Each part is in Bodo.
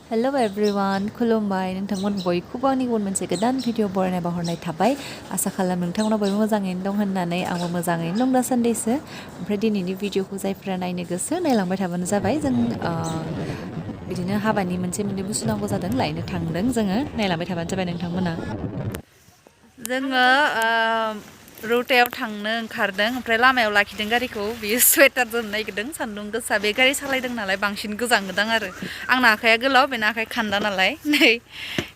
Hello everyone, khlmbai nोंथांमोन बयखौबो आंनि गुबुन मोनसे गोदान भिडिअ बरायना बावहरनाय थाबाय आसा खालाम नोंथांमोना बयबो मोजाङैनो दं होननानै आंबो मोजाङैनो दं दासान्दिसो ओमफ्राय दिनैनि भिडिअखौ जायफोरा नायनो गोसो नायलांबाय थाबानो जाबाय जों बिदिनो हाबानि मोननै बुस्थु नांगौ जादों लायनो थांदों जोङो नायलांबाय थाबानो जाबाय नोंथांमोना जोङो रौतायाव थांनो ओंखारदों ओमफ्राय लामायाव लाखिदों गारिखौ बियो स्वेटार जोमनो नागिरदों सान्दुं गोसा बे गारि सालायदों नालाय बांसिन गोजाङोदां आरो आंना आखाइया गोलाव बेना आखाइ खान्दा नालाय नै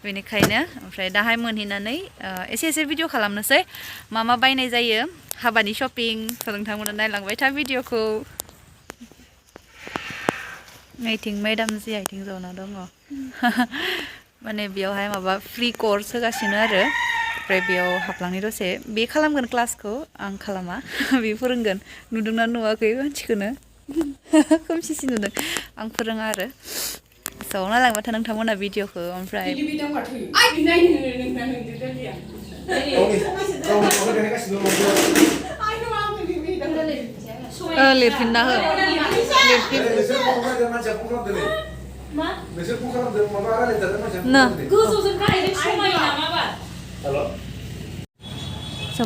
बेनिखायनो ओमफ्राय दाहाय मोनहैनानै एसे भिडिअ खालामनोसै मा बायनाय जायो हाबानि शपिं नोंथांमोना नायलांबाय था भिडिअखौ नैथिं मेडाम जि आइथिं जना दङ माने बेयावहाय माबा फ्रि कर्स होगासिनो आरो ओमफ्राय बेयाव हाबलांनाय दसे बे खालामगोन क्लासखौ आं खालामा बे फोरोंगोन नुदोंना नुवाखै मानसिखौनो खोमसिसि नुदों आं फोरोङा आरो स' नायलांबाय था नोंथांमोना भिडिअखौ ओमफ्राय लिरफिनना हो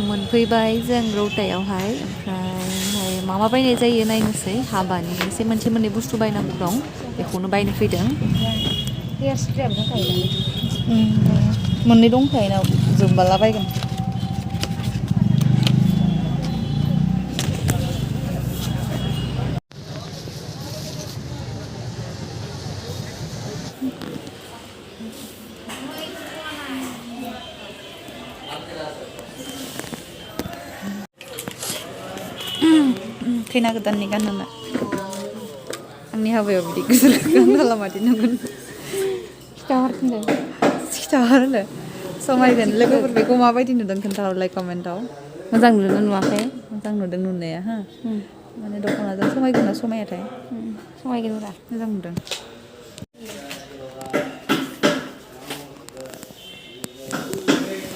मोनफैबाय जों रौतायावहाय ओमफ्राय मा बायनाय जायो नायनोसै हाबानि एसे मोननै बुस्थु बायनांगौ दं बेखौनो बायनो फैदों मोननै दंखायोना जोबबाला बायगोन खैना गोदाननि गानहोनो आंनि हाबायाव बिदि गिदिर गानहोला मादि नुगोन खिथाहरनो समायगोन लोगोफोर बेखौ माबायदि नुदों खोन्थाहरलाय कमेन्टआव मोजां नुदोंना नुवाखै मोजां नुदों नुनाया हा माने दख'नाजों समायगोन ना समायाथाय समायगोन रा मोजां नुदों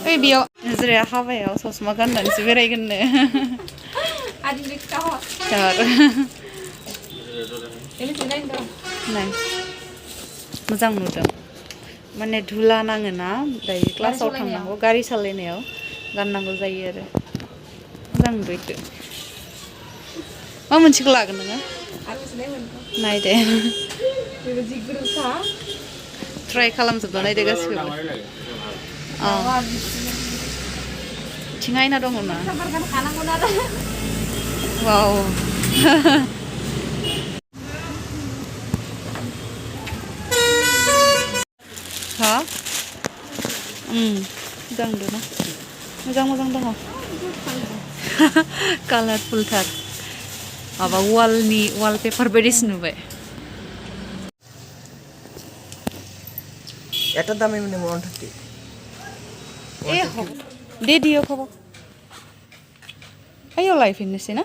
ओइ बेयाव नोजोराया हाबायाव ससमा गाननानैसो बेरायगोननो मोजां नुदों माने धुला नाङोना दायो क्लासाव थांनांगौ गारि सालायनायाव गाननांगौ जायो आरो मोजां नुदों इखो मा मोनसेखौ लागोन नोङो नायदे ट्राइ खालामजोबना नायदे गासिखौबो थिं आयना दङ ना वाव हा मोजां नुदोंना मोजां दङ कालारफुलथार माबा वालपेपार बायदिसो नुबाय এটা দামে মানে 130 ए दे दियो खबर आयो लायफिननोसै ना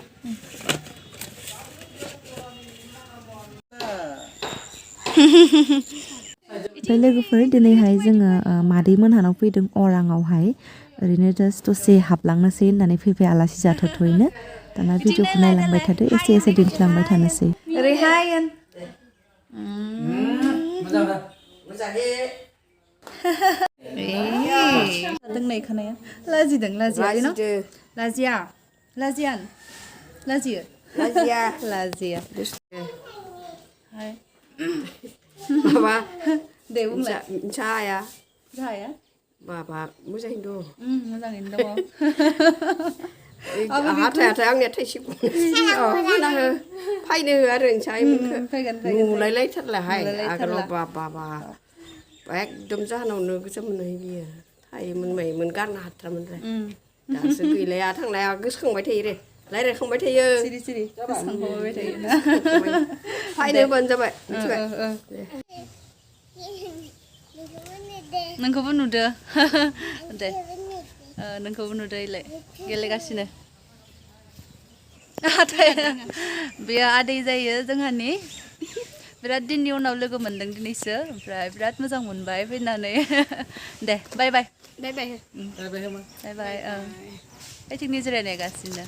ओमफ्राय लोगोफोर दिनैहाय जोङो मादै मोनहानाव फैदों अराङावहाय ओरैनो जास्ट दसे हाबलांनोसै होननानै फैबाय आलासि जाथ'थ'यैनो दाना भिडिअखौ नायलांबाय थादो एसे दिन्थिलांबाय थानोसै ओरैहाय दोंनै खानाया लाजिदों लाजिया Baba, दे बुंलाय saya, जाया Baba, मोजाङैनो दं. मोजाङैनो दङ हाथायाथाय आंनिया थाइसेखौ फायनो हो आरो नुलायलायथारलाहाय आगोलाव बाबा एकदम जाहोनावनो गोजान मोनहाय बियो थायोमोन मायोमोन गारनो हाथारामोन रे दासो गैलाया थांनाया गोसोखांबाय थायो रे रायज्लायखांबाय थायो सिरि गोसोखांबाय थायो ना फायनो होबानो जाबाय नोंखौबो नुदो दे नोंखौबो नुदो इलाय गेलेगासिनो बेयो आदै जायो जोंहानि बिराद दिननि उनाव लोगो मोनदों दिनैसो ओमफ्राय बिराद मोजां मोनबाय फैनानै दे बाय ओइथिंनि जिरायनायगासिनो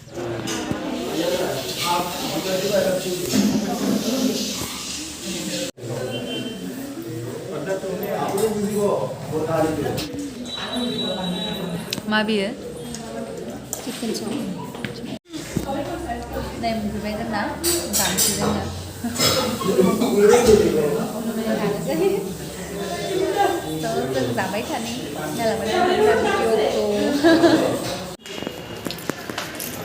मा बियो चिकेन चाव नै मोनफैबाय जोंना जानोसै जोङो जों जाबाय थानि नायलांबाय भिडिअखौ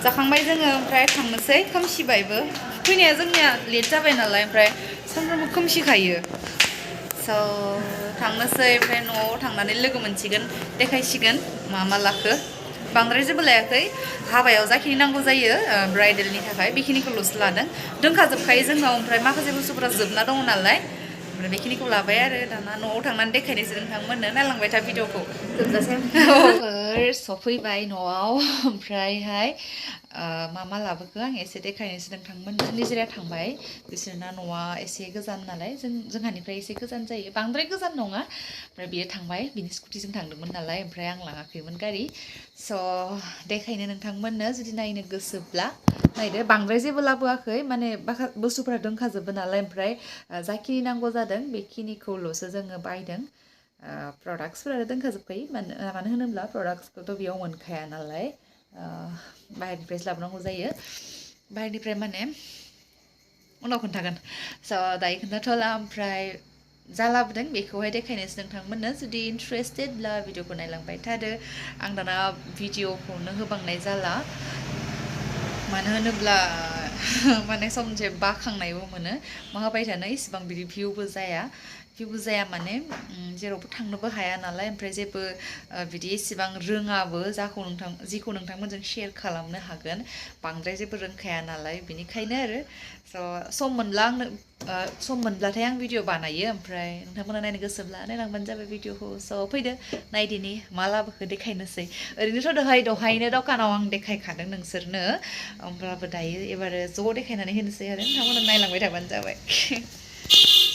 जाखांबाय जोङो ओमफ्राय थांनोसै खोमसिबायबो फैनाया जोंनिया लेट जाबाय नालाय ओमफ्राय सानफ्रोमबो खोमसिखायो स' थांनोसै ओमफ्राय न'आव थांनानै लोगो मोनसिगोन देखायसिगोन मा मा लाखो बांद्राय जेबो लायाखै हाबायाव जाखिनि नांगौ जायो ब्राइडेलनि थाखाय बेखिनिखौल'सो लादों दोनखाजोबखायो जोंनाव ओमफ्राय माखासे बुस्थुफोरा जोबना दङ नालाय ओमफ्राय बेखिनिखौ लाबाय आरो दाना न'आव थांनानै देखायनोसै नोंथांमोननो नायलांबाय था भिडिअखौ जोबजासिम सफैबाय न'आव ओमफ्रायहाय मा मा लाबोखो आं एसे देखायनोसै नोंथांमोननो निजिरा थांबाय बिसोरना न'आ एसे गोजान नालाय जोंहानिफ्राय एसे गोजान जायो बांद्राय गोजान नङा ओमफ्राय बियो थांबाय बिनि स्कुटिजों थांदोंमोन नालाय ओमफ्राय आं लाङाखैमोन गारि स' देखायनो नोंथांमोननो जुदि नायनो गोसोब्ला नायदो बांद्राय जेबो लाबोआखै माने बुस्थुफोरा दोनखाजोबो नालाय ओमफ्राय जाखिनि नांगौ जादों बेखिनिखौल'सो जोङो बायदों प्रडाक्टसफोरा दोनखाजोबखायो मानो होनोब्ला प्रडाक्टसखौथ' बेयाव मोनखाया नालाय बाहेरनिफ्रायसो लाबोनांगौ जायो बाहेरनिफ्राय माने उनाव खोन्थागोन स' दायो खोन्थाथ'ला ओमफ्राय जा लाबोदों बेखौहाय देखायनोसै नोंथांमोननो जुदि इन्ट्रेस्टेडब्ला भिडिअखौ नायलांबाय थादो आं दाना भिडिअखौनो होबांनाय जाला मानो होनोब्ला माने सम मोनसे बाखांनायबो मोनो मा होबाय थानो इसिबां बिदि भिउबो जाया माने जेरावबो थांनोबो हाया नालाय ओमफ्राय जेबो बिदि एसेबां रोङाबो जिखौ नोंथांमोनजों शेयार खालामनो हागोन बांद्राय जेबो रोंखाया नालाय बेनिखायनो आरो स' सम मोनब्लाथाय आं भिडिअ बानायो ओमफ्राय नोंथांमोना नायनो गोसोब्ला नायलांबानो जाबाय भिडिअखौ स' फैदो नायदिनि मा लाबोखो देखायनोसै ओरैनोथ' दहायनो दखानाव आं देखायखादों नोंसोरनो होमब्लाबो दायो एबारो ज' देखायनानै होनोसै आरो नोंथांमोना नायलांबाय थाबानो जाबाय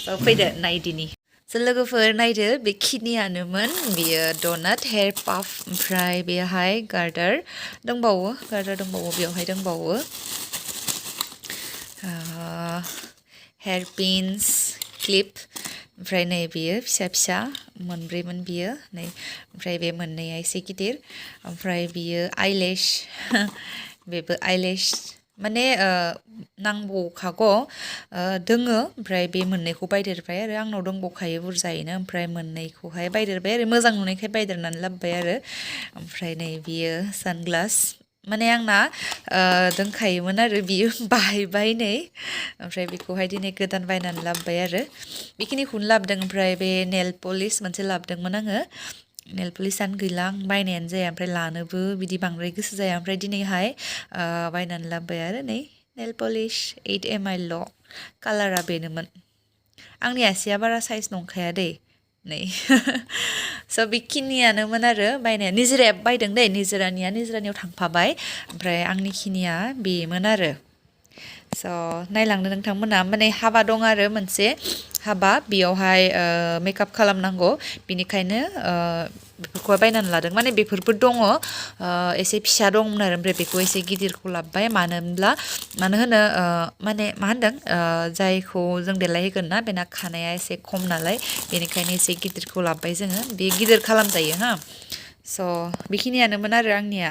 स' फैदो नायदिनि स' लोगोफोर नायदो बेखिनियानोमोन बियो डनाट हेयार पाफ ओमफ्राय बेहाय गार्डार दंबावो बेवहाय दंबावो हेयार पिन्स क्लिप ओमफ्राय नै बियो फिसा मोनब्रैमोन बियो नै ओमफ्राय बे मोननैया एसे गिदिर ओमफ्राय बियो आइलेश बेबो आइलेश माने नांबावखागौ दोङो ओमफ्राय बे मोननैखौ बायदेरबाय आरो आंनाव दंबावखायो बुरजायैनो ओमफ्राय मोननैखौहाय बायदेरबाय आरो मोजां नुनायखाय बायदेरनानै लाबोबाय आरो ओमफ्राय नै बियो सानग्लास माने आंना दोंखायोमोन आरो बियो बाहायबाय नै ओमफ्राय बेखौहाय दिनै गोदान बायनानै लाबोबाय आरो बेखिनिखौनो लाबोदों ओमफ्राय बे नेल पलिस मोनसे लाबोदोंमोन आङो नेल पलिसआनो गैला आं बायनायानो जाया ओमफ्राय लानोबो बिदि बांद्राय गोसो जाया ओमफ्राय दिनैहाय बायनानै लाबोबाय आरो नै नेल पलिस 8 ml कालारा बेनोमोन आंनि आसिया बारा साइज नंखाया दै नै स' बेखिनियानोमोन आरो बायनाया निजिराया बायदों दै निजिरानियाव थांफाबाय ओमफ्राय आंनि खिनिया बेमोन आरो स' नायलांनो नोंथांमोना माने हाबा दं आरो मोनसे हाबा बेयावहाय मेकआप खालामनांगौ बिनिखायनो बेफोरखौहाय बायनानै लादों माने बेफोरबो दङ एसे फिसा दंमोन आरो ओमफ्राय बेखौ एसे गिदिरखौ लाबोबाय मानो होनो माने मा होनदों जायखौ जों देलायहोगोन ना बेना खानाया एसे खम नालाय बेनिखायनो एसे गिदिरखौ लाबोबाय जोङो बे गिदिर खालामजायो स' बेखिनियानोमोन आरो आंनिया